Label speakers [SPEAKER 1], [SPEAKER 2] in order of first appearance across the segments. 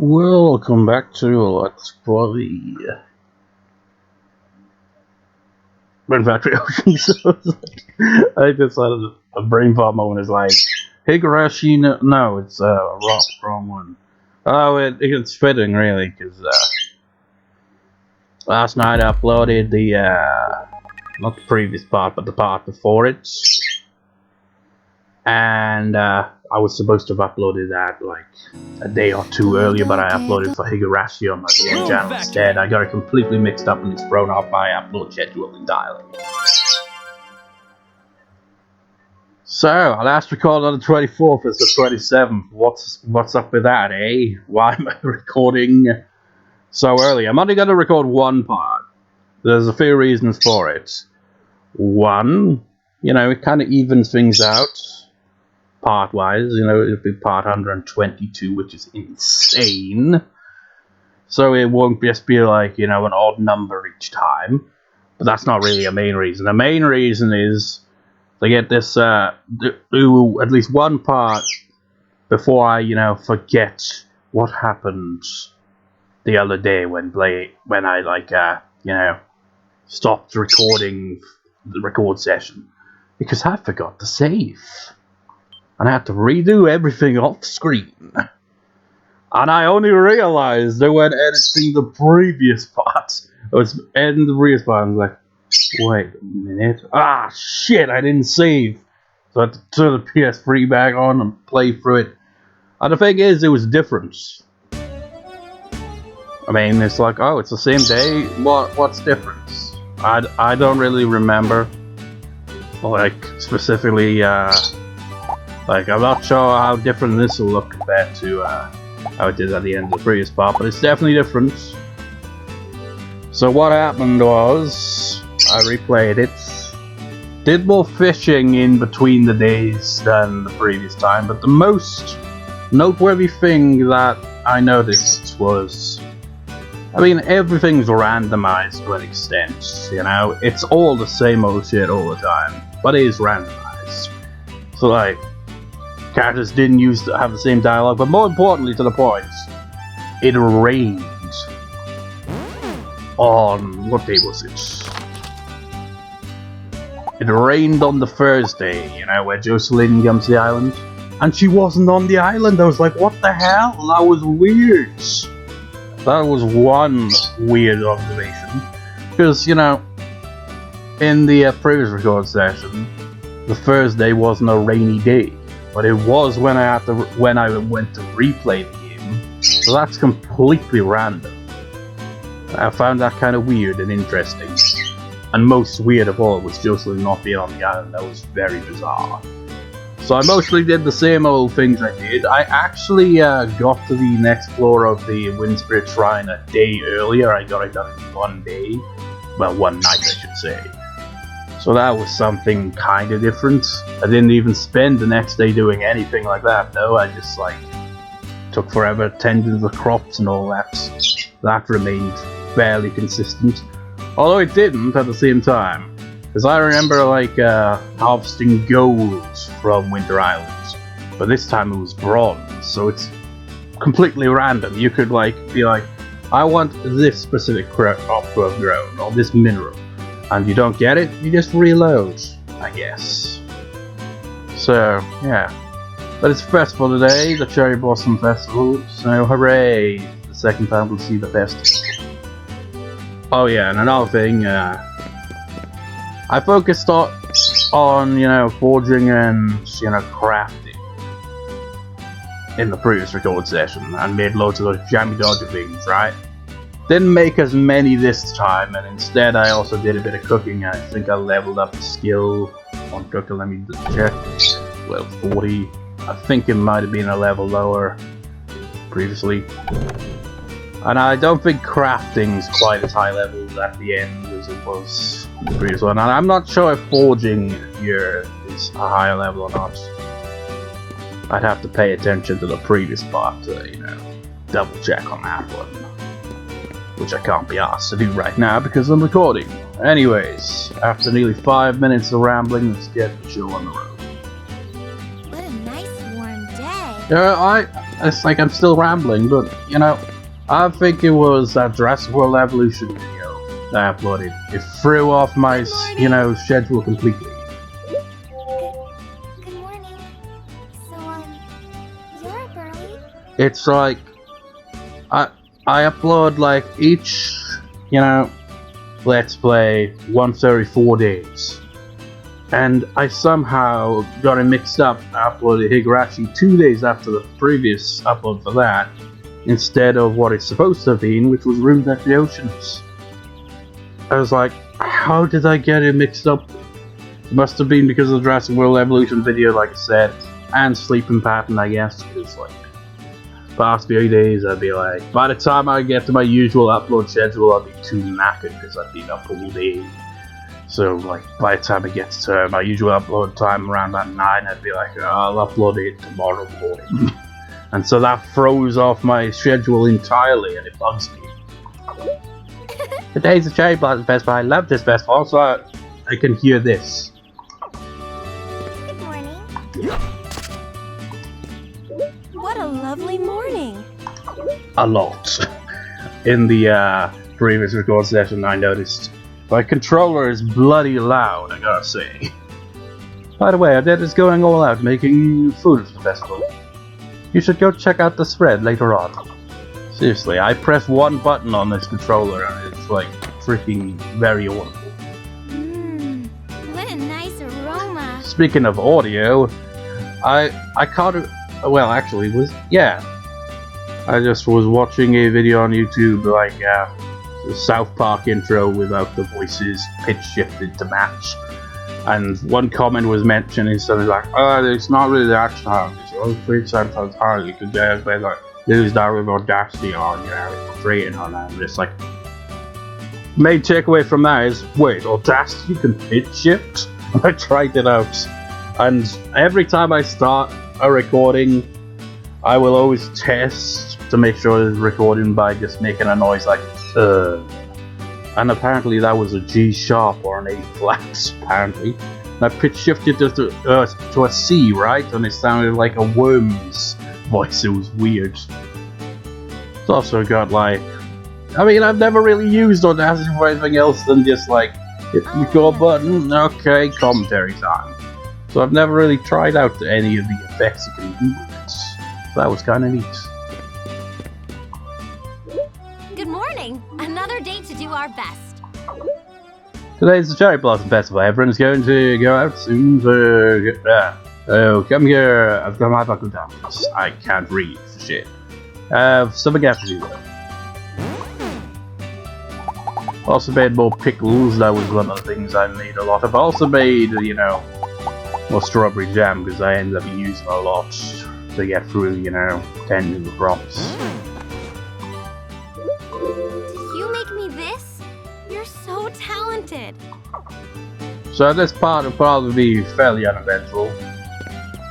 [SPEAKER 1] Welcome back to Let's Play Red Factory Oceans. I just had a brain fart moment. It's like Higurashi. No, it's wrong one. Oh, it's fitting really because last night I uploaded the not the previous part, but the part before it, and I was supposed to have uploaded that like a day or two earlier, but I uploaded for Higurashi on my VM channel instead. I got it completely mixed up and it's thrown off my upload schedule entirely. So, I last recorded on the 24th, it's the 27th. What's up with that, eh? Why am I recording so early? I'm only gonna record one part. There's a few reasons for it. One, you know, it kind of evens things out. Part-wise, you know, it'll be part 122, which is insane. So it won't just be like, you know, an odd number each time. But that's not really a main reason. The main reason is to get this, do at least one part before I, you know, forget what happened the other day when I, like, you know, stopped recording the record session. Because I forgot to save. And I had to redo everything off screen. And I only realized that when editing the previous part, I was editing the previous part, and I was like, wait a minute. Ah, shit, I didn't save. So I had to turn the PS3 back on and play through it. And the thing is, it was different. I mean, it's like, oh, it's the same day? What's different? I don't really remember. Like, specifically, like, I'm not sure how different this will look compared to how it did at the end of the previous part, but it's definitely different. So what happened was, I replayed it, did more fishing in between the days than the previous time, but the most noteworthy thing that I noticed was, I mean, everything's randomized to an extent, you know? It's all the same old shit all the time, but it is randomized. So, like, characters didn't used to have the same dialogue, but more importantly to the point, it rained on, what day was it? It rained on the Thursday, you know, where Jocelyn comes to the island, and she wasn't on the island. I was like, what the hell? That was weird. That was one weird observation, because, you know, in the previous record session, the Thursday wasn't a rainy day. But it was when I went to replay the game, so that's completely random. I found that kind of weird and interesting. And most weird of all was Jocelyn not being on the island. That was very bizarre. So I mostly did the same old things I did. I actually got to the next floor of the Wind Spirit Shrine a day earlier. I got it done in one day. Well, one night I should say. So that was something kind of different. I didn't even spend the next day doing anything like that, though. I just, like, took forever tending to the crops and all that. That remained fairly consistent. Although it didn't at the same time. Because I remember, like, harvesting gold from Winter Islands. But this time it was bronze, so it's completely random. You could, like, be like, I want this specific crop to have grown, or this mineral. And you don't get it, you just reload, I guess. So, yeah. But it's a festival today, the Cherry Blossom Festival, so hooray! The second time we'll see the festival. Oh yeah, and another thing, I focused on, you know, forging and, you know, crafting in the previous record session, and made loads of those jammy dodger things, right? Didn't make as many this time, and instead I also did a bit of cooking. I think I leveled up the skill on cooking. Let me just check. Level 40. I think it might have been a level lower previously. And I don't think crafting's quite as high level at the end as it was in the previous one. And I'm not sure if forging here is a higher level or not. I'd have to pay attention to the previous part to, you know, double check on that one. Which I can't be asked to do right now because I'm recording. Anyways, after nearly 5 minutes of rambling, let's get the show on the road.
[SPEAKER 2] What a nice warm day.
[SPEAKER 1] Yeah, it's like I'm still rambling, but you know, I think it was that Jurassic World Evolution video that I uploaded. It threw off my, you know, schedule completely.
[SPEAKER 2] Good morning. So, you're up early?
[SPEAKER 1] It's like, I upload like each, you know, Let's Play once every 4 days. And I somehow got it mixed up. I uploaded Higurashi 2 days after the previous upload for that, instead of what it's supposed to have been, which was Rune at the Oceans. I was like, how did I get it mixed up? It must have been because of the Jurassic World Evolution video, like I said, and sleeping pattern, I guess, because like, past few days I'd be like, by the time I get to my usual upload schedule, I'd be too knackered because I've been up all day. So like, by the time it gets to my usual upload time around that 9, I'd be like, I'll upload it tomorrow morning. And so that throws off my schedule entirely, and it bugs me. Today's the Cherry Blossom Festival. I love this festival. Also, I can hear this.
[SPEAKER 2] Good morning.
[SPEAKER 3] What a lovely morning.
[SPEAKER 1] A lot. In the previous record session, I noticed my controller is bloody loud, I gotta say. By the way, Odette is going all out making food for the festival. You should go check out the spread later on. Seriously, I press one button on this controller and it's like freaking very audible.
[SPEAKER 2] What a nice aroma.
[SPEAKER 1] Speaking of audio, I caught it. Well, actually, I just was watching a video on YouTube, like the South Park intro without the voices pitch shifted to match. And one comment was mentioning something like, "Oh, it's not really the action hard. It's all pretty sometimes hard because they like lose that with audacity on, you know, creating on that." And it's like, main takeaway from that is, wait, audacity can pitch shift? I tried it out, and every time I start a recording, I will always test to make sure it's recording by just making a noise like and apparently that was a G sharp or an A flat, apparently. And I pitch shifted to a C, right? And it sounded like a worm's voice. It was weird. It's also got like, I mean, I've never really used Audacity for anything else than just like hit the record button, okay, commentary time. So I've never really tried out any of the effects you can do with it. So that was kind of neat.
[SPEAKER 3] Good morning. Another day to do our best.
[SPEAKER 1] Today's the Cherry Blossom Festival. Everyone's going to go out soon. So come here. I've got my buckle down. I can't read for shit. Something I have to do. Also made more pickles. That was one of the things I made a lot of. I also made, you know, more strawberry jam because I ended up using a lot to get through, you know, 10 new crops.
[SPEAKER 3] You make me this? You're so talented.
[SPEAKER 1] So this part will probably be fairly uneventful,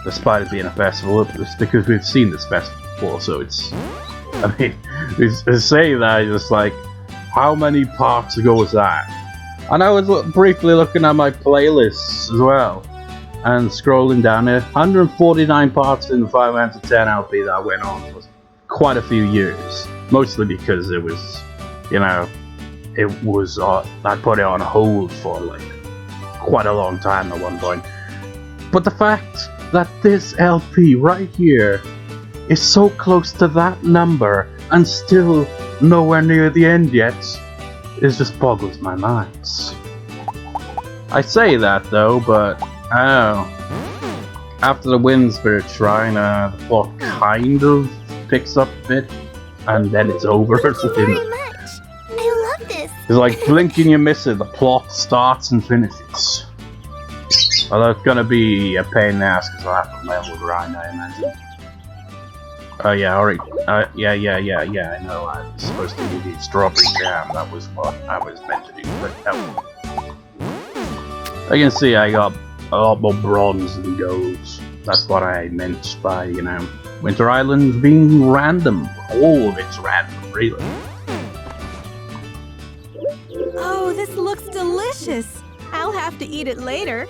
[SPEAKER 1] despite it being a festival. It's because we've seen this festival before, so it's... I mean, to say that, just like, how many parts ago was that? And I was briefly looking at my playlists as well, and scrolling down there, 149 parts in the 5 out of 10 LP that went on for quite a few years. Mostly because it was, you know, it was, I put it on hold for like quite a long time at one point. But the fact that this LP right here is so close to that number and still nowhere near the end yet, it just boggles my mind. I say that though, but I don't know. After the Wind Spirit Shrine, the plot kind of picks up a bit, and then it's over.
[SPEAKER 2] Thank you very much. I love this.
[SPEAKER 1] It's like blinking you miss it, the plot starts and finishes. Although it's gonna be a pain in the ass because I'll have to level grind, I imagine. Oh yeah, alright. Yeah, I know. I was supposed to do the strawberry jam. That was what I was meant to do, but no. I can see I got a lot more bronze than gold. That's what I meant by, you know, Winter Island being random. All of it's random, really.
[SPEAKER 3] Oh, this looks delicious. I'll have to eat it later.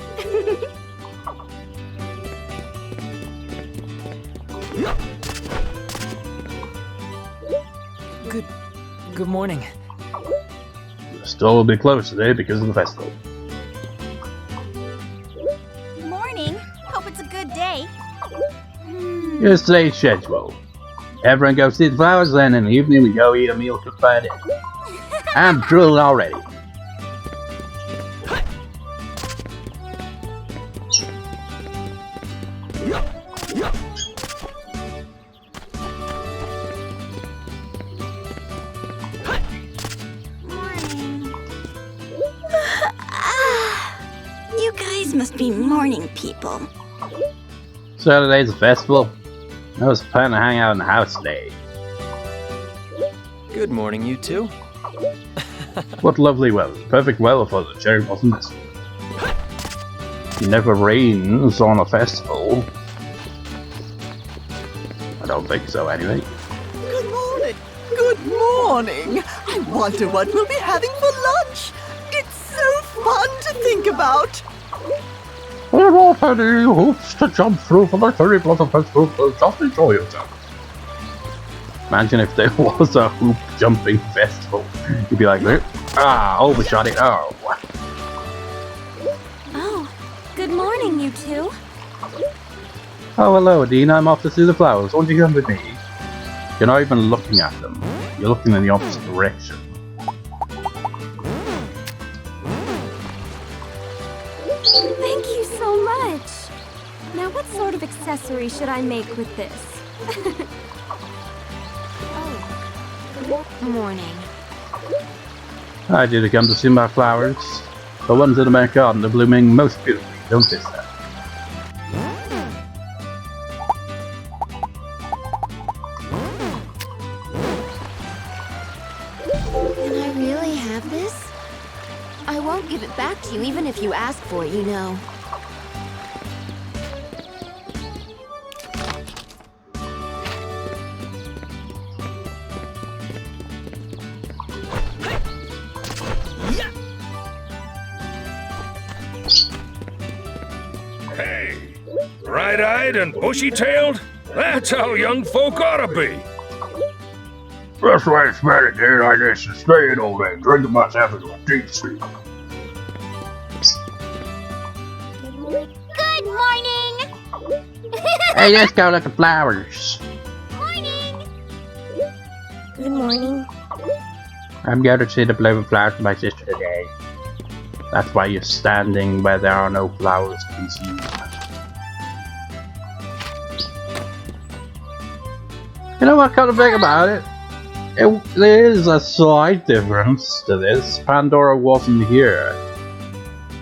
[SPEAKER 4] Good morning.
[SPEAKER 1] The store will be closed today because of the festival.
[SPEAKER 2] Morning. Hope it's a good day.
[SPEAKER 1] Here's today's schedule. Everyone goes see the flowers, then in the evening we go eat a meal cooked by Odette. I'm drooling already.
[SPEAKER 2] Morning. You guys must be morning people.
[SPEAKER 1] Saturday's a festival. I was planning to hang out in the house today.
[SPEAKER 4] Good morning, you two.
[SPEAKER 1] What lovely weather. Perfect weather for the cherry blossom festival. It never rains on a festival. I don't think so, anyway.
[SPEAKER 5] Good morning. Good morning. I wonder what we'll be having for lunch. It's so fun to think about.
[SPEAKER 1] We're all ready hoops to jump through for the cherry blossom festival, so just enjoy yourself. Imagine if there was a hoop jumping festival. You'd be like, overshot it. Oh.
[SPEAKER 2] Oh, good morning, you two.
[SPEAKER 1] Oh, hello, Dean. I'm off to see the flowers. Won't you come with me? You're not even looking at them. You're looking in the opposite direction.
[SPEAKER 2] Thank you so much. Now, what sort of accessory should I make with this? Oh, good morning.
[SPEAKER 1] I did come to see my flowers. The ones in my garden are blooming most beautifully. Don't miss that.
[SPEAKER 2] Can I really have this? I won't give it back to you even if you ask for it, you know.
[SPEAKER 6] Hey, bright-eyed and bushy-tailed? That's how young folk ought to be.
[SPEAKER 1] Best way to spend a day like this is staying all day, drinking myself into a deep sleep.
[SPEAKER 2] Good morning!
[SPEAKER 1] Hey, let's go look at flowers.
[SPEAKER 2] Morning! Good morning.
[SPEAKER 1] I'm going to see the blooming flowers for my sister today. That's why you're standing where there are no flowers to be seen. You know what kind of thing about it? There is a slight difference to this. Pandora wasn't here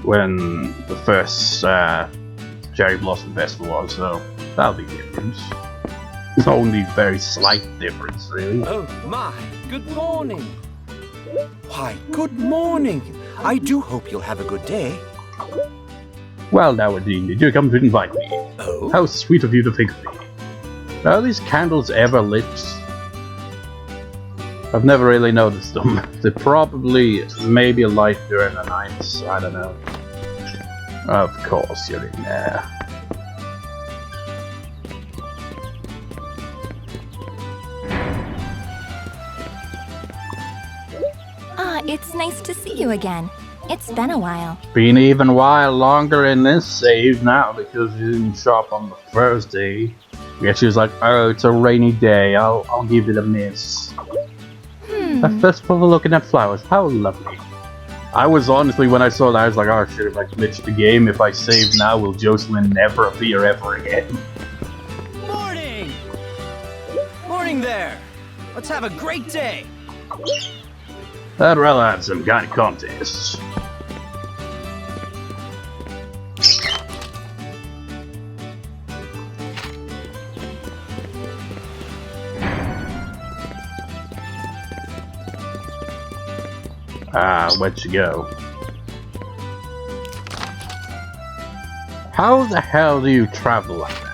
[SPEAKER 1] when the first Cherry Blossom Festival was, so that'll be different. It's only very slight difference, really.
[SPEAKER 4] Oh my, good morning. Why, good morning. I do hope you'll have a good day.
[SPEAKER 1] Well now, Odette, did you come to invite me?
[SPEAKER 4] Oh?
[SPEAKER 1] How sweet of you to think of me. Are these candles ever lit? I've never really noticed them. They probably maybe light during the night, I don't know. Of course you're in there.
[SPEAKER 2] It's nice to see you again. It's been a while.
[SPEAKER 1] Been even a while longer in this save now because you didn't shop on the Thursday. I guess she was like, oh, it's a rainy day, I'll give it a miss. A festival of looking at flowers, how lovely. I was honestly, when I saw that, I was like, oh shit, if I glitch the game, if I save now, will Jocelyn never appear ever again?
[SPEAKER 4] Morning! Morning there! Let's have a great day!
[SPEAKER 1] I'd rather have some kind of contest. Where'd she go? How the hell do you travel like that?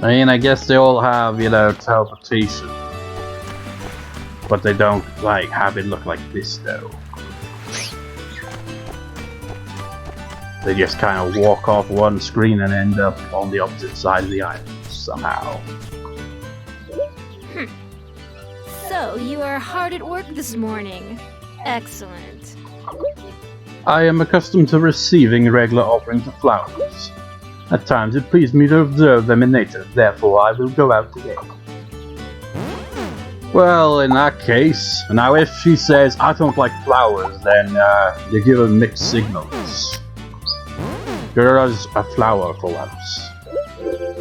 [SPEAKER 1] I mean, I guess they all have, you know, teleportation. But they don't, like, have it look like this, though. They just kind of walk off one screen and end up on the opposite side of the island. somehow.
[SPEAKER 2] So, you are hard at work this morning. Excellent.
[SPEAKER 1] I am accustomed to receiving regular offerings of flowers. At times it pleases me to observe them in nature, therefore I will go out today. Well, in that case, now if she says, I don't like flowers, then you give her mixed signals. Give us a flower for once.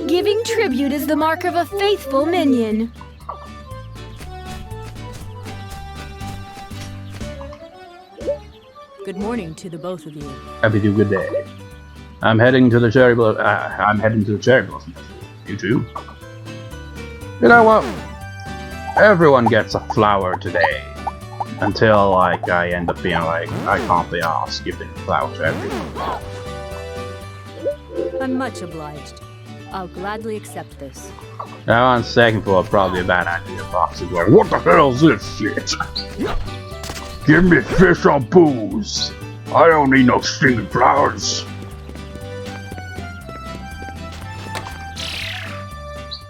[SPEAKER 2] Giving tribute is the mark of a faithful minion.
[SPEAKER 3] Good morning to the both of you.
[SPEAKER 1] Happy to good day. I'm heading to the cherry blossom. You too? You know what? Everyone gets a flower today. Until, like, I end up being like, I can't be asked giving a flower to everyone.
[SPEAKER 3] I'm much obliged. I'll gladly accept this.
[SPEAKER 1] Now, on second thought, probably a bad idea. Fox is going, what the hell's this shit? Give me fish or booze. I don't need no stinking flowers.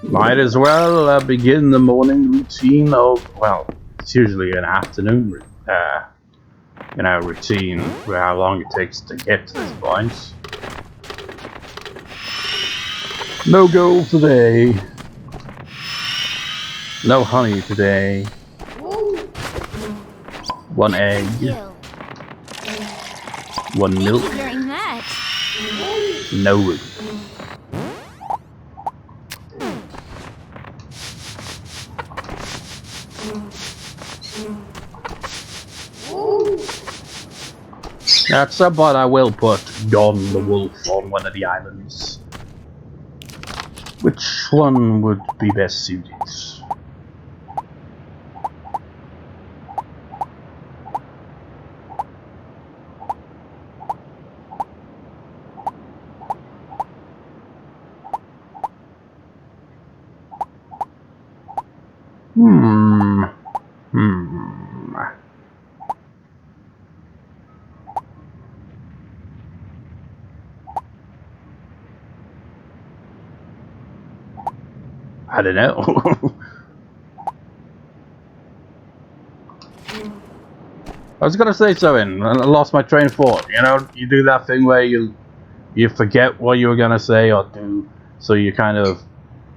[SPEAKER 1] Might as well begin the morning routine of, well, it's usually an afternoon, routine for how long it takes to get to this point. No gold today. No honey today. 1 egg.
[SPEAKER 2] Thank
[SPEAKER 1] 1 milk.
[SPEAKER 2] you very much.
[SPEAKER 1] No room. At some point I will put Don the Wolf on one of the islands. Which one would be best suited? I don't know. I was gonna say something, and I lost my train of thought. You know, you do that thing where you forget what you were gonna say or do, so you kind of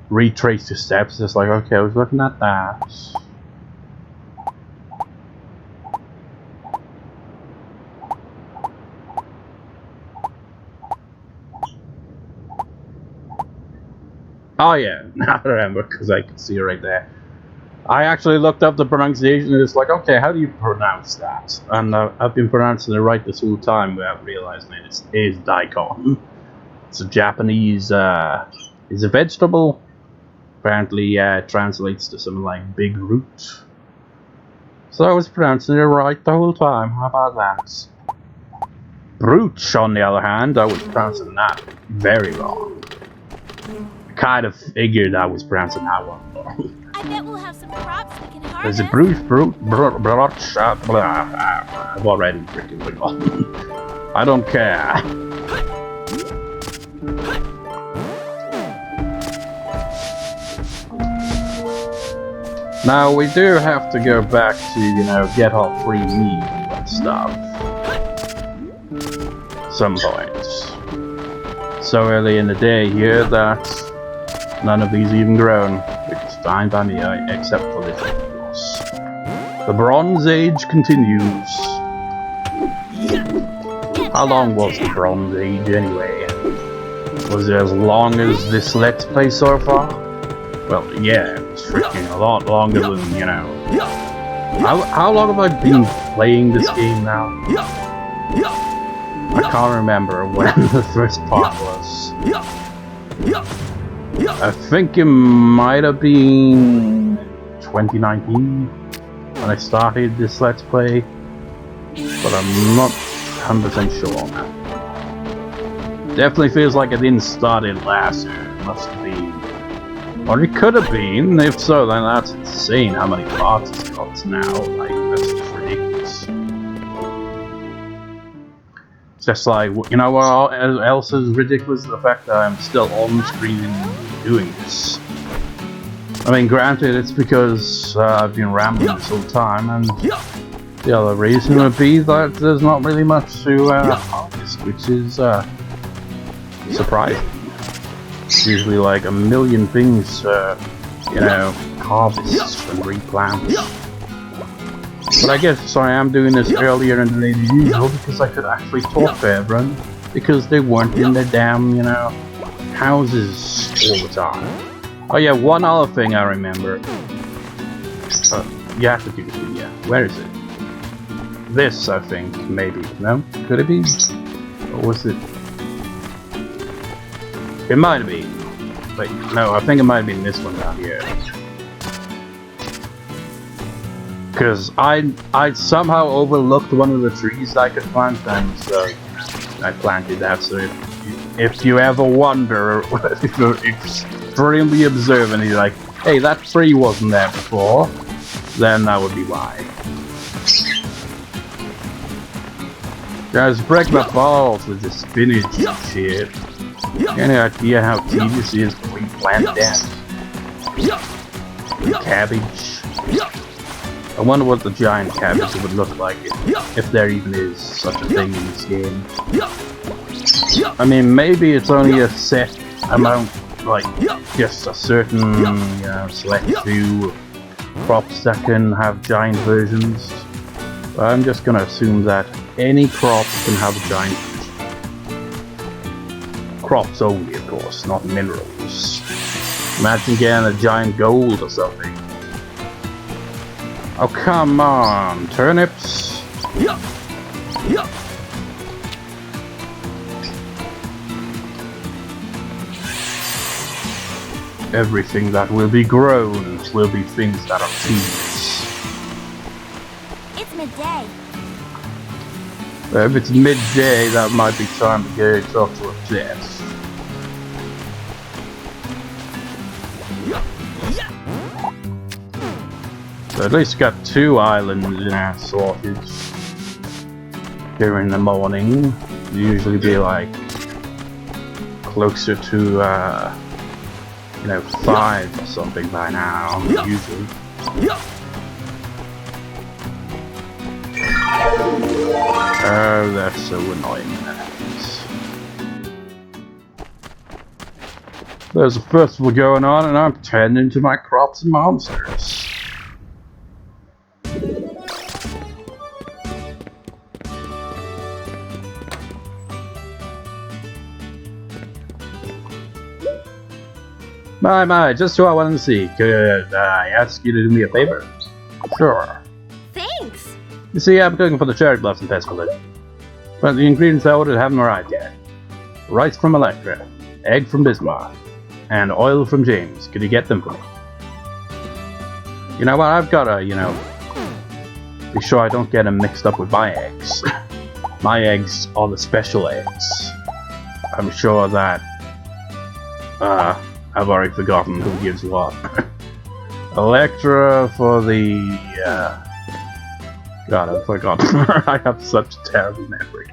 [SPEAKER 1] retrace your steps. It's like, okay, I was looking at that. Oh yeah, now I remember, because I can see it right there. I actually looked up the pronunciation and it's like, okay, how do you pronounce that? And I've been pronouncing it right this whole time without realizing it. It is daikon. It's a Japanese, it's a vegetable. Apparently translates to something like big root. So I was pronouncing it right the whole time. How about that? Brooch, on the other hand, I was pronouncing that very wrong. Kind of figured I was pronouncing that one wrong.
[SPEAKER 2] I bet we'll have some crops we can harvest.
[SPEAKER 1] There's a brooch, I've already freaking forgotten. I don't care. Now we do have to go back to, you know, get our free meat and stuff. Some point. So early in the day here that none of these even grown, which is fine by me, except for this, of course. The Bronze Age continues. How long was the Bronze Age anyway? Was it as long as this Let's Play so far? Well, yeah, it's freaking a lot longer than, you know. How long have I been playing this game now? I can't remember when the first part was. I think it might have been 2019 when I started this Let's Play, but I'm not 100% sure on that. Definitely feels like I didn't start it last year. It must have been. Or it could have been. If so, then that's insane how many parts it's got now. Like, that's just ridiculous. Just like, you know what else is ridiculous? The fact that I'm still on screen doing this. I mean, granted, it's because I've been rambling this whole time, and the other reason would be that there's not really much to harvest, which is surprising. It's usually like a million things, you know, harvest and replant. But I guess I am doing this earlier in the day than usual because I could actually talk to everyone because they weren't in their damn, you know, houses all the time. Oh yeah, one other thing I remember. You have to give it to me, yeah. Where is it? This, I think, maybe. No? Could it be? Or was it? It might have been. Wait, no, I think it might have been this one down here. Because I somehow overlooked one of the trees I could plant, and so I planted that. So if you ever wonder, if you're extremely observant, you're like, hey, that tree wasn't there before, then that would be why. Guys, break my balls with this spinach shit. Any idea how tedious it is to replant that? Cabbage. I wonder what the giant cabbage would look like if there even is such a thing in this game. I mean, maybe it's only a set amount, like just a certain, you know, select few crops that can have giant versions. But I'm just gonna assume that any crop can have a giant version. Crops only, of course, not minerals. Imagine getting a giant gold or something. Oh, come on, turnips. Everything that will be grown will be things that are tedious.
[SPEAKER 2] It's midday.
[SPEAKER 1] If it's midday, that might be time to go talk to Odette. So at least got 2 islands in our sorted during the morning. Usually be like closer to you know, 5 or something by now, usually. Oh, that's so annoying. There's a festival going on and I'm tending to my crops and monsters. My, just who I wanted to see. Could I ask you to do me a favor? Sure.
[SPEAKER 2] Thanks.
[SPEAKER 1] You see, I'm cooking for the Cherry Blossom Festival, but the ingredients I ordered haven't arrived yet. Rice from Electra, egg from Bismarck, and oil from James. Could you get them for me? You know what, I've gotta, you know, be sure I don't get them mixed up with my eggs. My eggs are the special eggs. I'm sure that, I've already forgotten who gives what. Electra for the, God, I forgot. I have such terrible memory.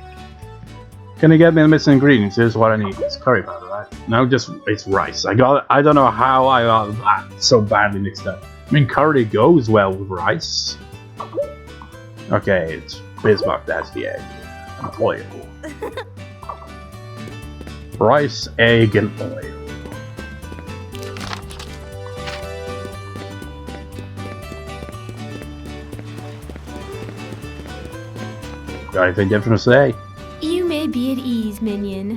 [SPEAKER 1] Can you get me the missing ingredients? Here's what I need. It's curry powder, right? No, just, it's rice. I don't know how I got that so badly mixed up. I mean, curry goes well with rice. Okay, it's Bismarck, that's the egg. And oil. Rice, egg, and oil. Got anything different to say?
[SPEAKER 2] You may be at ease, minion.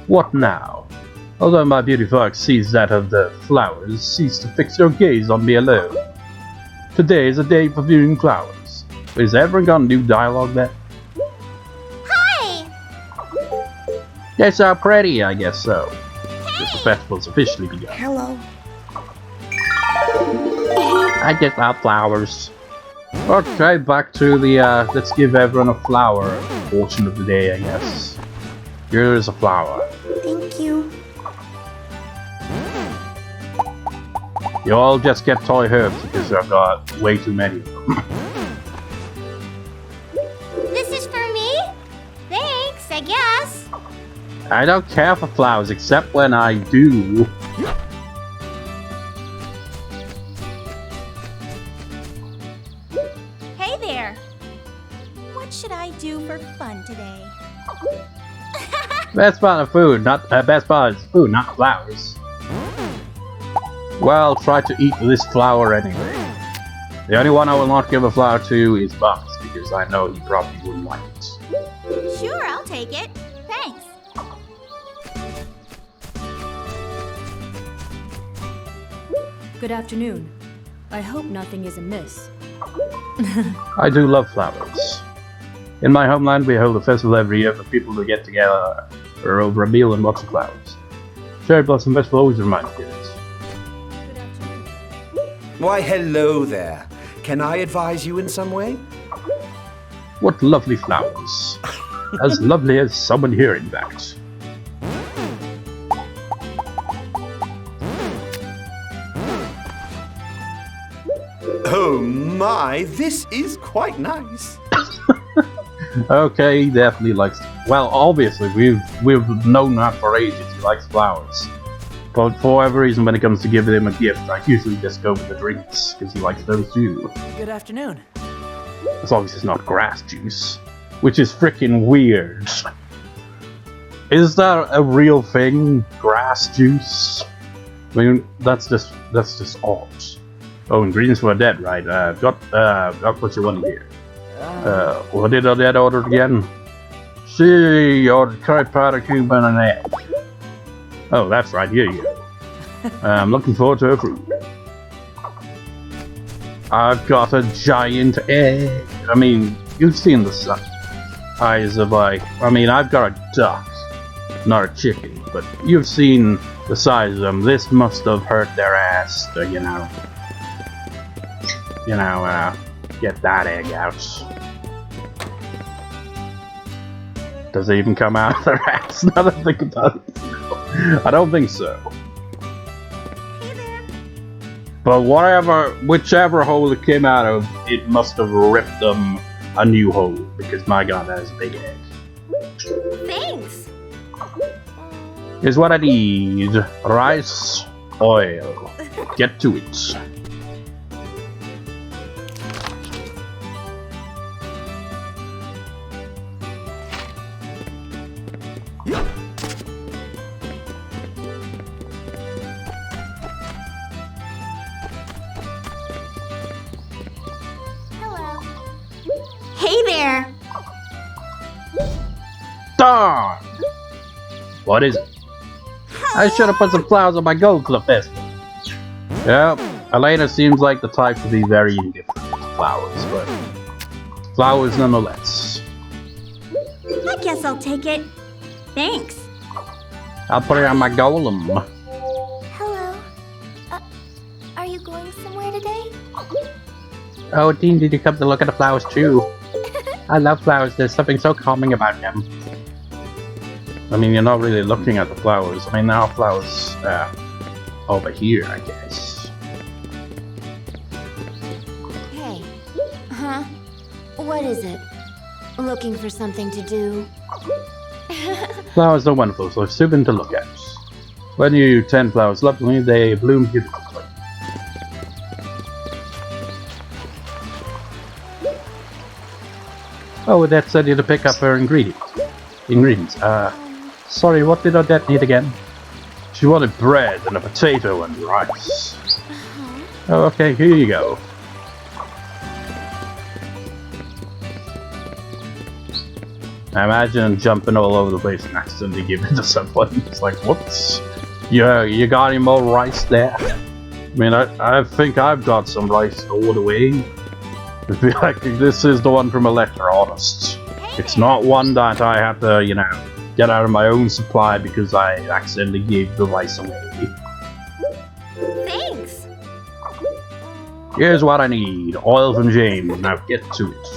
[SPEAKER 1] What now? Although my beautiful eyes sees that of the flowers, cease to fix your gaze on me alone. Today is a day for viewing flowers. Is everyone got a new dialogue there?
[SPEAKER 2] Hi!
[SPEAKER 1] Yes, how pretty, I guess so. The festival's officially begun.
[SPEAKER 5] Hello.
[SPEAKER 1] I get out flowers. Okay, back to the, let's give everyone a flower portion of the day, I guess. Here is a flower.
[SPEAKER 2] Thank you.
[SPEAKER 1] You all just get toy herbs because I've got way too many of them.
[SPEAKER 2] This is for me? class!
[SPEAKER 1] I don't care for flowers except when I do.
[SPEAKER 2] Hey there! What should I do for fun today?
[SPEAKER 1] Best part of food, not best part is food, not flowers. Well, try to eat this flower anyway. The only one I will not give a flower to is Bugs, because I know he probably wouldn't like it.
[SPEAKER 2] Sure, I'll take it. Thanks.
[SPEAKER 7] Good afternoon. I hope nothing is amiss.
[SPEAKER 1] I do love flowers. In my homeland, we hold a festival every year for people to get together over a meal and watch the flowers. Cherry Blossom Festival always reminds me of this.
[SPEAKER 7] Good afternoon.
[SPEAKER 4] Why, hello there. Can I advise you in some way?
[SPEAKER 1] What lovely flowers. As lovely as someone here, in fact.
[SPEAKER 4] Oh my, this is quite nice.
[SPEAKER 1] Okay, he definitely likes. Well, obviously, we've known that for ages. He likes flowers. But for whatever reason, when it comes to giving him a gift, I usually just go with the drinks because he likes those too.
[SPEAKER 7] Good afternoon.
[SPEAKER 1] As long as it's not grass juice, which is freaking weird. Is that a real thing? Grass juice? I mean, that's just odd. Oh, ingredients for Odette, right? Got what you want here. What did Odette order again? She ordered curry powder, cucumber, and an egg. Oh, that's right, here you go. I'm looking forward to her food. I've got a giant egg. I mean, you've seen the size of I mean, I've got a duck, not a chicken, but you've seen the size of them. This must have hurt their ass to, get that egg out. Does it even come out of their ass? Now that I think about it. No, I don't think so.
[SPEAKER 2] Hey there.
[SPEAKER 1] But whichever hole it came out of, it must have ripped them a new hole, because my god, that is a big egg.
[SPEAKER 2] Thanks.
[SPEAKER 1] Here's what I need. Rice, oil. Get to it.
[SPEAKER 2] Hello. Hey there.
[SPEAKER 1] Darn! What is it? I should have put some flowers on my gold for the festival. Yep, Elena seems like the type to be very indifferent to flowers, but flowers nonetheless.
[SPEAKER 2] I guess I'll take it. Thanks.
[SPEAKER 1] I'll put it on my golem.
[SPEAKER 2] Hello. Are you going somewhere today?
[SPEAKER 1] Oh, Dean, did you come to look at the flowers too? I love flowers, there's something so calming about them. I mean, you're not really looking at the flowers. I mean, there are flowers over here, I guess.
[SPEAKER 8] Hey. Huh? What is it? Looking for something to do?
[SPEAKER 1] Flowers are wonderful, so soothing to look at. When you tend flowers lovingly, they bloom beautifully. Oh, Odette said you to pick up her ingredients. Sorry, what did Odette need again? She wanted bread and a potato and rice. Oh, okay, here you go. I imagine jumping all over the place and accidentally giving it to someone. It's like, whoops. Yeah, you got any more rice there? I mean, I think I've got some rice stored away. I feel like this is the one from Electra, honest. It's not one that I have to, get out of my own supply because I accidentally gave the rice away.
[SPEAKER 2] Thanks.
[SPEAKER 1] Here's what I need. Oil from James. Now get to it.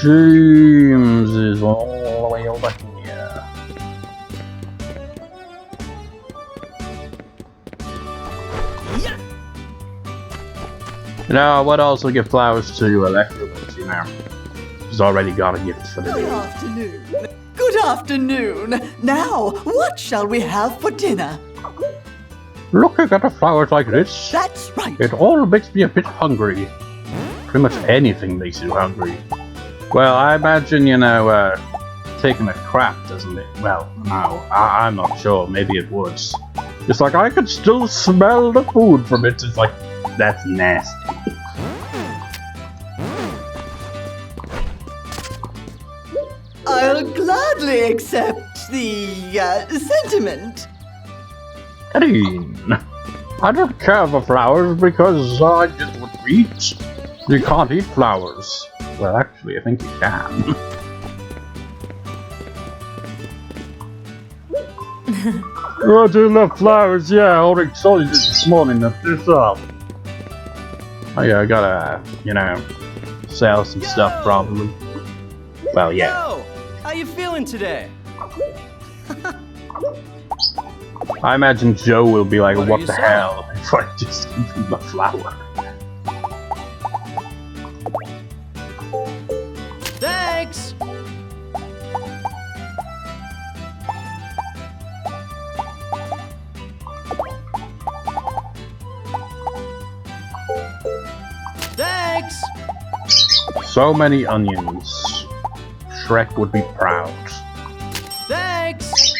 [SPEAKER 1] James is all the way over here. You know, I would also give flowers to Electra, but She's already got a gift for the
[SPEAKER 5] Good
[SPEAKER 1] day.
[SPEAKER 5] afternoon. Good afternoon. Now, what shall we have for dinner?
[SPEAKER 1] Looking at the flowers like this,
[SPEAKER 5] That's right.
[SPEAKER 1] it all makes me a bit hungry. Pretty much anything makes you hungry. Well, I imagine, you know, taking a crap doesn't it? Well, no, I'm not sure. Maybe it would. It's like, I could still smell the food from it. It's like, that's nasty.
[SPEAKER 5] I'll gladly accept the sentiment.
[SPEAKER 1] Eddie, I don't care for flowers because I just would eat. You can't eat flowers. Well, actually, I think you can. Oh, I do love flowers, yeah, I already told you this morning that this up. Oh yeah, I gotta, you know, sell some stuff probably. Well, yeah.
[SPEAKER 9] Yo, how you feeling today?
[SPEAKER 1] I imagine Joe will be like, what
[SPEAKER 9] you
[SPEAKER 1] the
[SPEAKER 9] say?
[SPEAKER 1] hell, if I just give him a flower.
[SPEAKER 9] Thanks! Thanks!
[SPEAKER 1] So many onions. Shrek would be proud.
[SPEAKER 9] Thanks!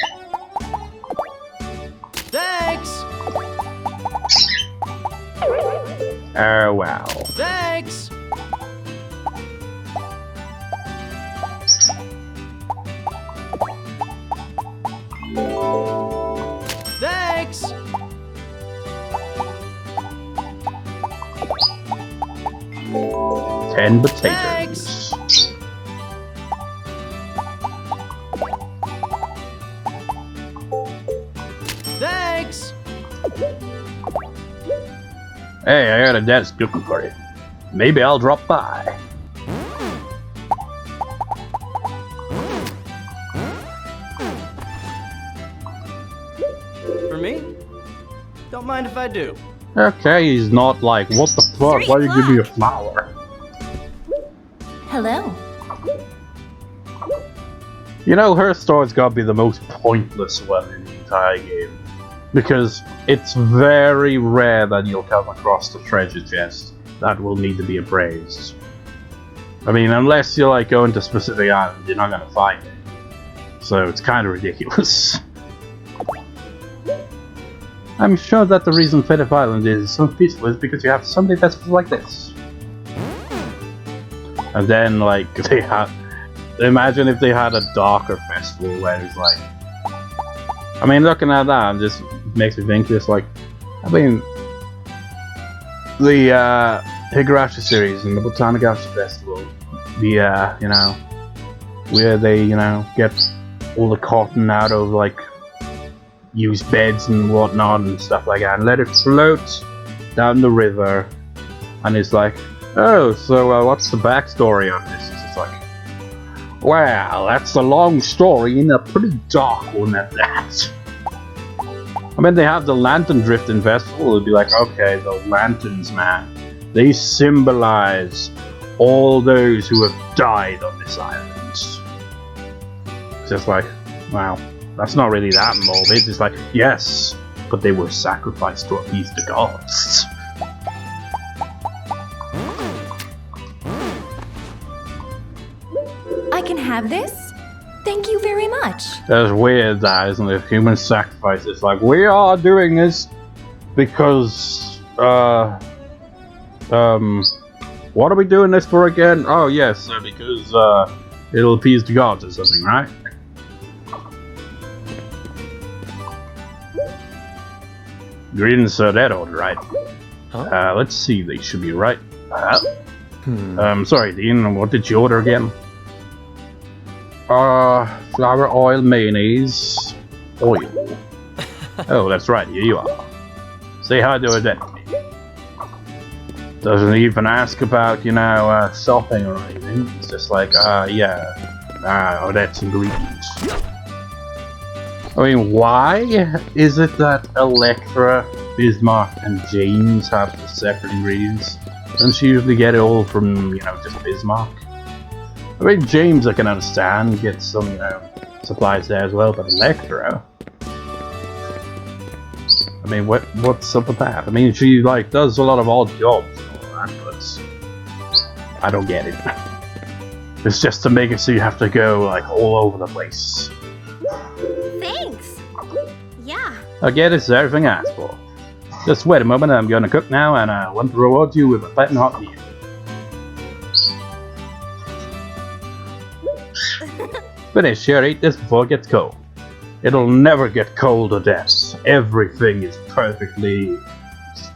[SPEAKER 9] Thanks!
[SPEAKER 1] Oh wow.
[SPEAKER 9] Thanks! Thanks!
[SPEAKER 1] 10 potatoes.
[SPEAKER 9] Thanks!
[SPEAKER 1] Hey, I got a desk cooking for you. Maybe I'll drop by.
[SPEAKER 9] For me? Don't mind if I do.
[SPEAKER 1] Okay, he's not like, what the fuck, why you give me a flower?
[SPEAKER 8] Hello.
[SPEAKER 1] You know, her story's gotta be the most pointless one in the entire game. Because it's very rare that you'll come across the treasure chest that will need to be appraised. I mean, unless you're like going to specific islands, you're not gonna find it. So it's kind of ridiculous. I'm sure that the reason Fetiff Island is so peaceful is because you have Sunday festivals like this. And then, like, they have... Imagine if they had a darker festival where it's like... I mean, looking at that, it just makes me think, just like... I mean... The, Higurashi series and the Botanagashi Festival, the, you know... Where they, you know, get all the cotton out of, like... Used beds and whatnot and stuff like that, and let it float down the river. And it's like, oh, so what's the backstory on this? It's just like, well, that's a long story and a pretty dark one at that. I mean, they have the Lantern Drifting Festival. It'd be like, okay, the lanterns, man, they symbolize all those who have died on this island. It's just like, wow. That's not really that morbid. It's like, yes, but they were sacrificed to appease the gods.
[SPEAKER 7] I can have this? Thank you very much.
[SPEAKER 1] That's weird, that, isn't it? Human sacrifice. It's like, we are doing this because, what are we doing this for again? Oh, yes, because, it'll appease the gods or something, right? Greetings, sir. That order, right?
[SPEAKER 9] Huh?
[SPEAKER 1] Let's see. They should be right. Sorry, Dean. What did you order again? Flour, oil, mayonnaise, oil. Oh, that's right. Here you are. Say hi to Odette. Doesn't even ask about, you know, shopping or anything. It's just like, yeah. Odette's ingredients. I mean, why is it that Electra, Bismarck, and James have the separate ingredients? Doesn't she usually get it all from, you know, just Bismarck? I mean, James I can understand, get some, you know, supplies there as well, but Electra? I mean, what's up with that? I mean, she, like, does a lot of odd jobs and all that, but I don't get it. It's just to make it so you have to go, like, all over the place.
[SPEAKER 2] Thanks. Yeah.
[SPEAKER 1] Again, it's everything I asked for. Just wait a moment, I'm gonna cook now, and I want to reward you with a fat and hot meal. Finish here, eat this before it gets cold. It'll never get cold, Odette. Everything is perfectly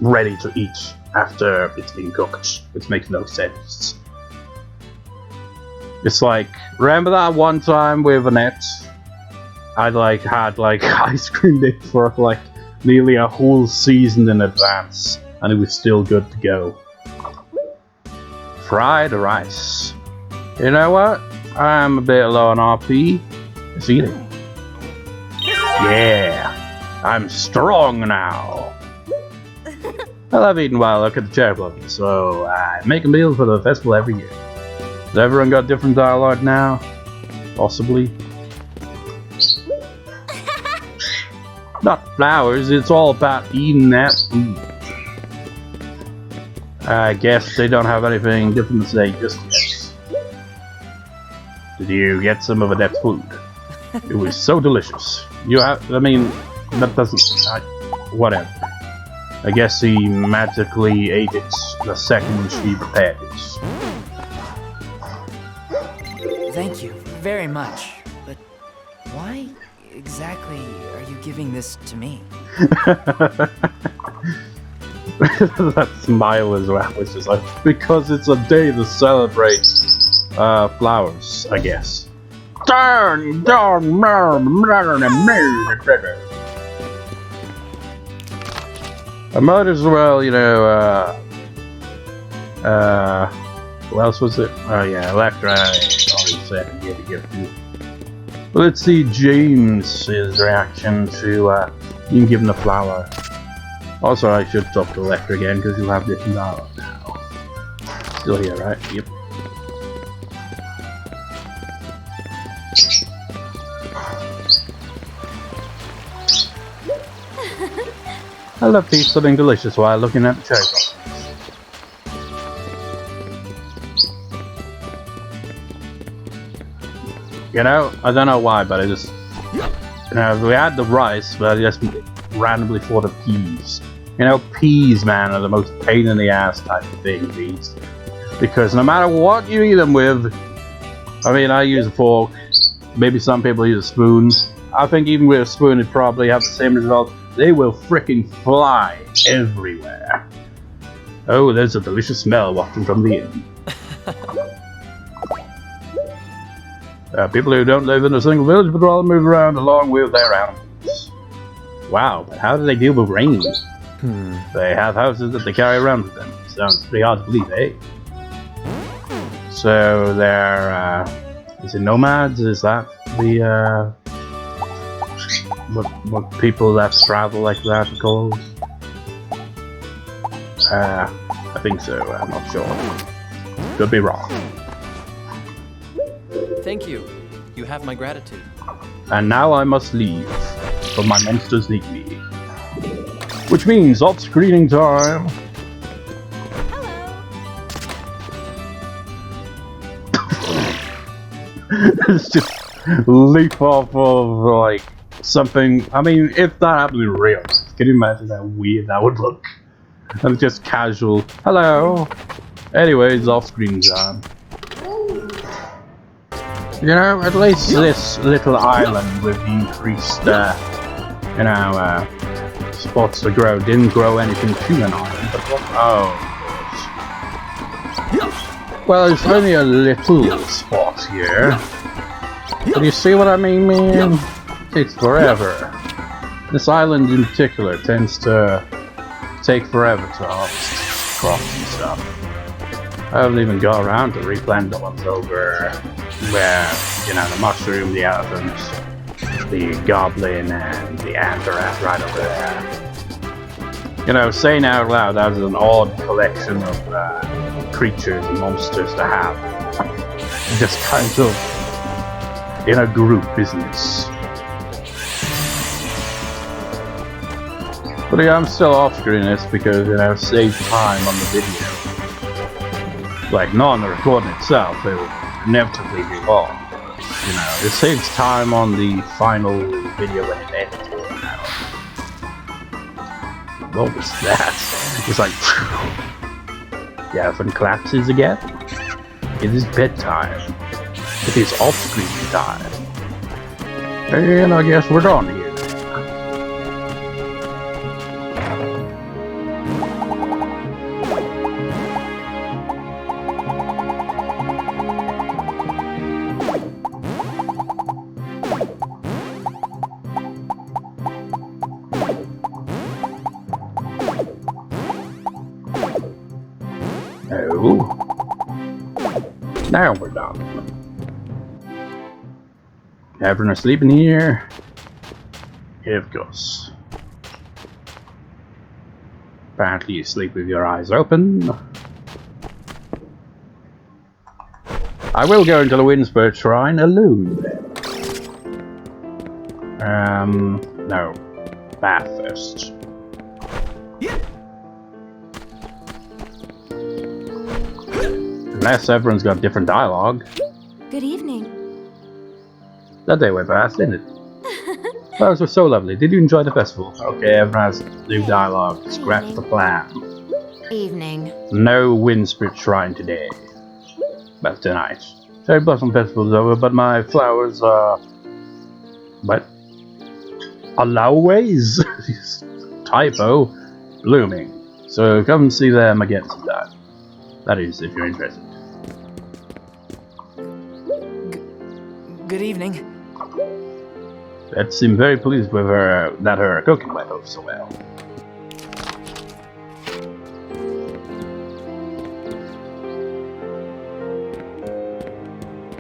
[SPEAKER 1] ready to eat after it's been cooked, which makes no sense. It's like, remember that one time with Annette? I had ice cream day for like nearly a whole season in advance, and it was still good to go. Fried rice. You know what? I'm a bit low on RP. Let's eat it. Yeah, I'm strong now. I love eating while I look at the cherry blossom, so I make a meal for the festival every year. Has everyone got different dialogue now? Possibly. Not flowers, it's all about eating that food. I guess they don't have anything different to say just yet. Did you get some of Odette's food? It was so delicious. You have, I mean, that doesn't, whatever. I guess he magically ate it the second she prepared it.
[SPEAKER 10] Thank you very much, but why exactly are you giving this to me?
[SPEAKER 1] That smile as well, which is like, because it's a day to celebrate flowers, I guess. I might as well, you know, who else was it? Oh yeah, Electra, I already said I gave a gift to. Let's see James's reaction to you giving the flower. Also, I should talk to Electra again, because you'll have different dialogue now. Still here, right? Yep. I love to eat something delicious while looking at the cherry blossoms. You know, I don't know why, but I just, you know, we had the rice, but I just randomly thought of peas. You know, peas, man, are the most pain in the ass type of thing to eat. Because no matter what you eat them with, I mean, I use a fork, maybe some people use a spoon. I think even with a spoon it'd probably have the same result. They will frickin' fly everywhere. Oh, there's a delicious smell wafting from the inn. People who don't live in a single village but rather move around along with their animals. Wow, but how do they deal with rain? They have houses that they carry around with them. Sounds pretty hard to believe, eh? So they're, is it nomads? Is that the, what people that travel like that are called? I think so, I'm not sure. Could be wrong.
[SPEAKER 9] Thank you. You have my gratitude.
[SPEAKER 1] And now I must leave, for my monsters need me. Which means off-screening time. It's just leap off of, like, something. I mean, if that happened in real life, can you imagine how weird that would look? And just casual, hello. Anyways, off-screen time. You know, at least this little island with the increased, you know, spots to grow didn't grow anything too annoying, but what? Oh. Well, it's only a little spot here. But you see what I mean, man? It takes forever. This island in particular tends to take forever to harvest crops and stuff. I haven't even got around to replant the ones over where, you know, the mushroom, the elephant, the goblin, and the anthrax right over there. You know, saying out loud, that is an odd collection of creatures and monsters to have. just kind of in a group business. But yeah, I'm still off screen this because, you know, save time on the video. Like, not on the recording itself, it will inevitably be long. You know, it saves time on the final video when it ends. You know. What was that? It's like, the elephant collapses again. It is bedtime. It is off-screen time. And I guess we're done here. Oh. Now we're done. Everyone asleep in here? Here it goes. Apparently you sleep with your eyes open. I will go into the Windspurt Shrine alone. No. Bath first. Unless everyone's got different dialogue.
[SPEAKER 2] Good evening.
[SPEAKER 1] That day went fast, didn't it? Flowers were so lovely. Did you enjoy the festival? Okay, everyone has new dialogue. Scratch the plan.
[SPEAKER 8] Evening.
[SPEAKER 1] No Windspurt Shrine today. But tonight. Cherry Blossom Festival is over, but my flowers are... What? Alloways? Typo. Blooming. So come see them again sometime. That is, if you're interested.
[SPEAKER 10] Good evening.
[SPEAKER 1] That seemed very pleased with her that her cooking went over so well.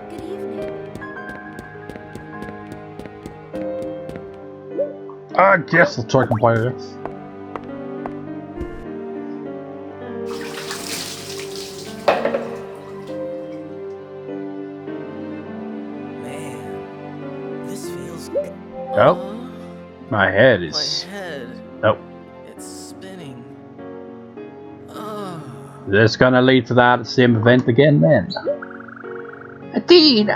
[SPEAKER 2] Good evening.
[SPEAKER 1] I guess I'll talk about this. Oh, my head is...
[SPEAKER 10] My head.
[SPEAKER 1] Nope.
[SPEAKER 10] It's spinning.
[SPEAKER 1] Is this gonna lead to that same event again then? Adine!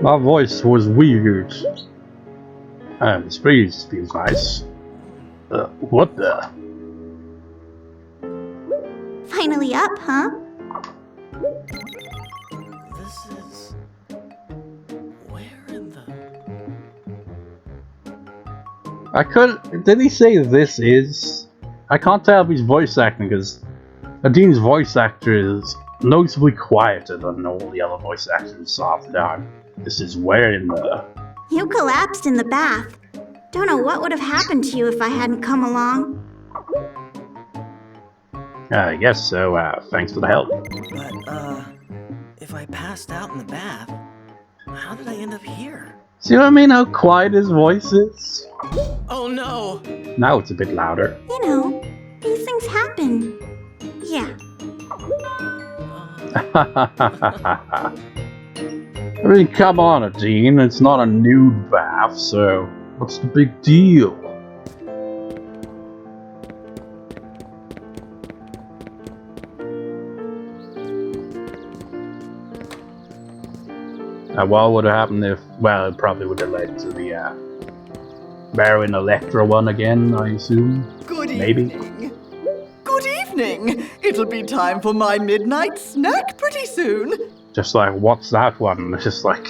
[SPEAKER 1] My voice was weird. This breeze feels nice. What the?
[SPEAKER 2] Finally up, huh?
[SPEAKER 10] This is... Where in the...
[SPEAKER 1] I couldn't... Did he say this is? I can't tell if he's voice acting because Adine's voice actor is noticeably quieter than all the other voice actors soft down. This is where in the...
[SPEAKER 2] You collapsed in the bath. Don't know what would have happened to you if I hadn't come along.
[SPEAKER 1] I guess so, thanks for the help.
[SPEAKER 10] But, if I passed out in the bath, how did I end up here?
[SPEAKER 1] See what I mean, how quiet his voice is?
[SPEAKER 10] Oh no!
[SPEAKER 1] Now it's a bit louder.
[SPEAKER 2] You know, these things happen. Yeah.
[SPEAKER 1] I mean, come on, Adine, it's not a nude bath, so what's the big deal? What would have happened if... Well, it probably would have led to the, Baron Electra one again, I assume?
[SPEAKER 5] Good
[SPEAKER 1] Maybe.
[SPEAKER 5] evening. Good evening. It'll be time for my midnight snack pretty soon.
[SPEAKER 1] Just like, what's that one? It's just like,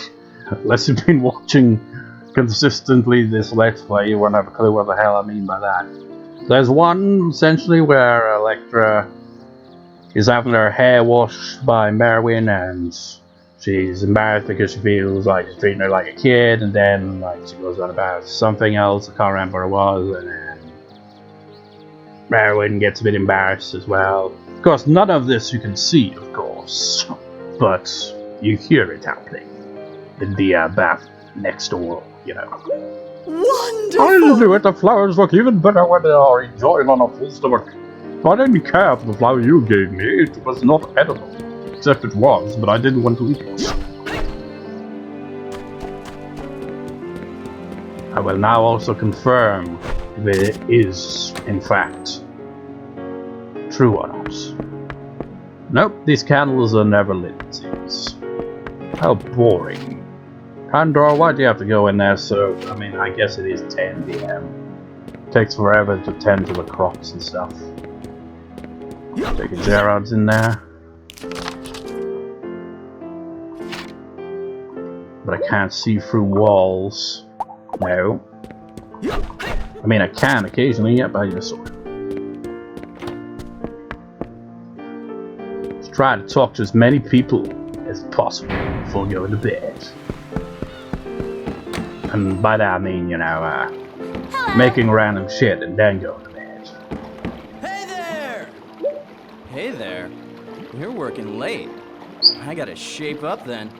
[SPEAKER 1] unless you've been watching consistently this Let's Play, you won't have a clue what the hell I mean by that. There's one, essentially, where Electra is having her hair washed by Merwin, and she's embarrassed because she feels like she's treating her like a kid, and then like she goes on about something else, I can't remember what it was, and then Merwin gets a bit embarrassed as well. Of course, none of this you can see, of course, but you hear it happening in the bath next door, you know.
[SPEAKER 5] Wonderful!
[SPEAKER 1] I'll do it, the flowers look even better when they are enjoyed on a full stomach. I didn't care for the flower you gave me. It was not edible. Except it was, but I didn't want to eat it. I will now also confirm if it is, in fact, true or not. Nope, these candles are never lit, it seems. How boring. Pandora, why do you have to go in there so... I mean, I guess it is 10 PM. Takes forever to tend to the crops and stuff. Take a Gerard's in there. But I can't see through walls. No. I mean, I can occasionally, yeah, by your sword. Let's try to talk to as many people as possible before going to bed. And by that I mean, you know, making random shit and then going to bed.
[SPEAKER 10] Hey there! Hey there. You're working late. I gotta shape up then.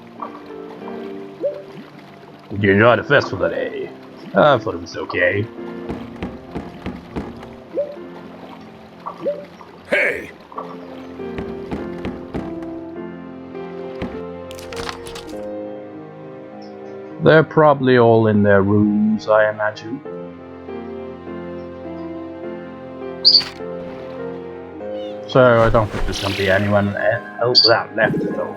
[SPEAKER 1] Did you enjoy the festival today? I thought it was okay.
[SPEAKER 6] Hey!
[SPEAKER 1] They're probably all in their rooms, I imagine. So I don't think there's going to be anyone else that left at all.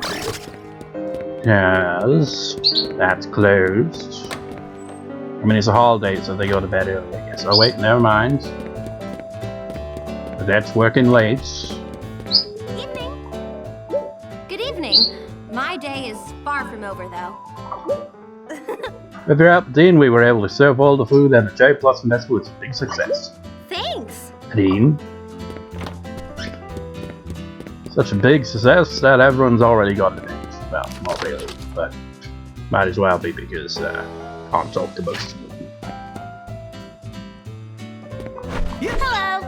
[SPEAKER 1] Yes, that's closed. I mean, it's a holiday, so they go to bed early, I guess. Oh wait, never mind. Odette's working late.
[SPEAKER 2] Evening. Good evening. My day is far from over, though.
[SPEAKER 1] With your help, Dean, we were able to serve all the food and the cherry blossom festival was a big success.
[SPEAKER 2] Thanks.
[SPEAKER 1] Dean. Such a big success that everyone's already got an age. Well, not really, but might as well be because can't talk to most of them.
[SPEAKER 2] Hello.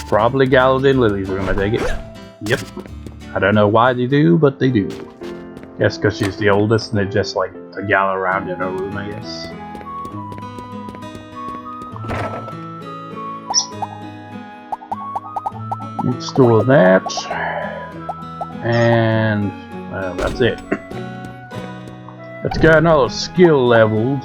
[SPEAKER 1] Probably Gallad in Lily's room, I take it. Yep. I don't know why they do, but they do. Guess because she's the oldest and they just like to gather around in her room, I guess. Let's store that. And well, that's it. Let's get another skill leveled.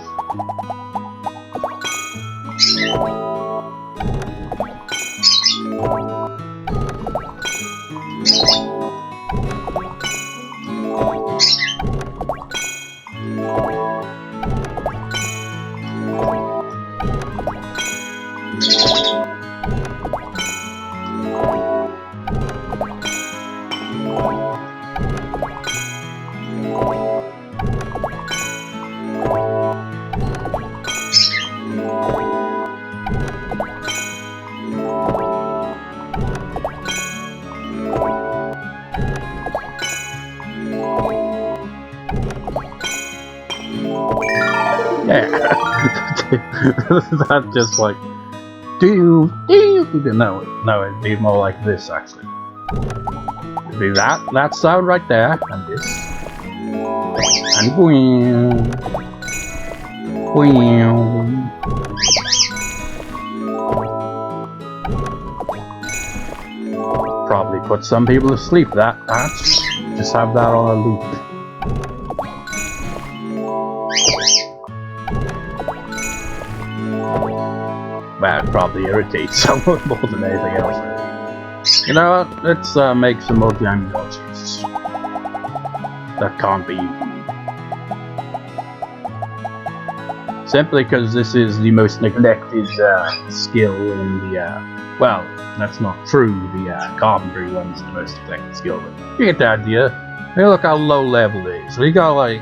[SPEAKER 1] That's just like do no, it'd be more like this actually. It'd be that sound right there, and this, and boing, boing. Probably put some people to sleep. That just have that on a loop. That probably irritates someone more than anything else. You know what? Let's make some more young daughters. That can't be easy. Simply because this is the most neglected skill in the well, that's not true. The carpentry one's the most neglected skill, but you get the idea. Hey, look how low level it is. So you got like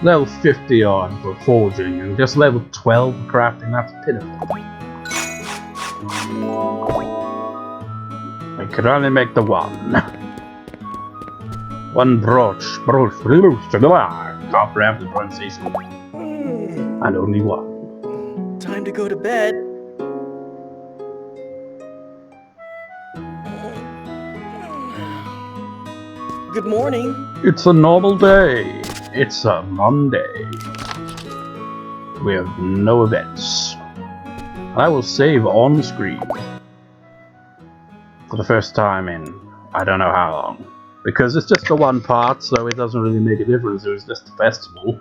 [SPEAKER 1] level 50 on for forging and just level 12 for crafting. That's pitiful. I could only make the one. One brooch, comprehend the pronunciation. And only one.
[SPEAKER 5] Time to go to bed. Good morning.
[SPEAKER 1] It's a normal day. It's a Monday. We have no events. I will save on screen. For the first time in I don't know how long. Because it's just the one part, so it doesn't really make a difference. It was just a festival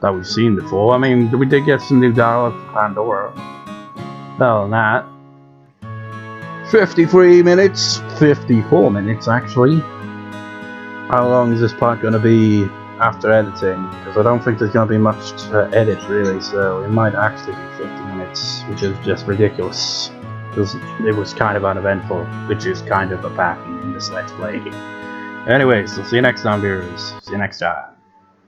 [SPEAKER 1] that we've seen before. I mean, we did get some new dialogue for Pandora. Other than that, 53 minutes, 54 minutes actually. How long is this part going to be after editing? Because I don't think there's going to be much to edit really, so it might actually be 50 minutes, which is just ridiculous. Because it was kind of uneventful, which is kind of a pattern in this Let's Play. Anyways, I'll see you next time, viewers. See you next time.